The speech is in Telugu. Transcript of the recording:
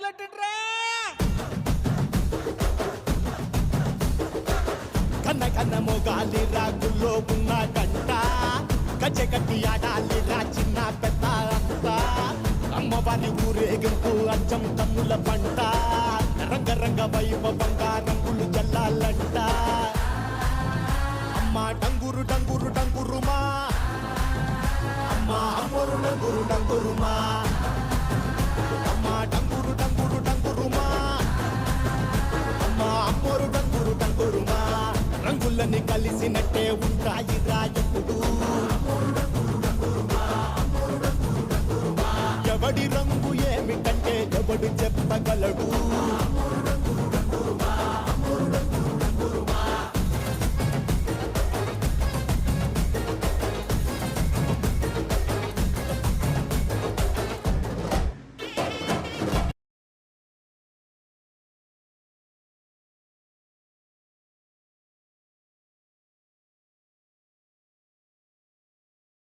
తగలెట్టండ్రా కన్న కన్న మొగాలి రాగుల్లో ఉన్న గంట గజ్జె కట్టి ఆడాలిరా చిన్న పెద్ద అంతా అమ్మవారి ఊరేగింపు అచ్చం తమ్ముల పంట రంగరంగ వైభవంగా రంగులు జల్లాలంట అమ్మ డంగురు డంగురు డంగురుమా అమ్మ అమ్మోరు డంగురు డంగురుమా అమ్మ డంగురు డంగురు డంగురుమా అమ్మ అమ్మోరు డంగురు డంగురుమా రంగులని కలిసినట్టే ఉంటాయి రాయప్పుడు ఎవడి రంగు ఏమిటంటే ఎవడు చెప్పగలడు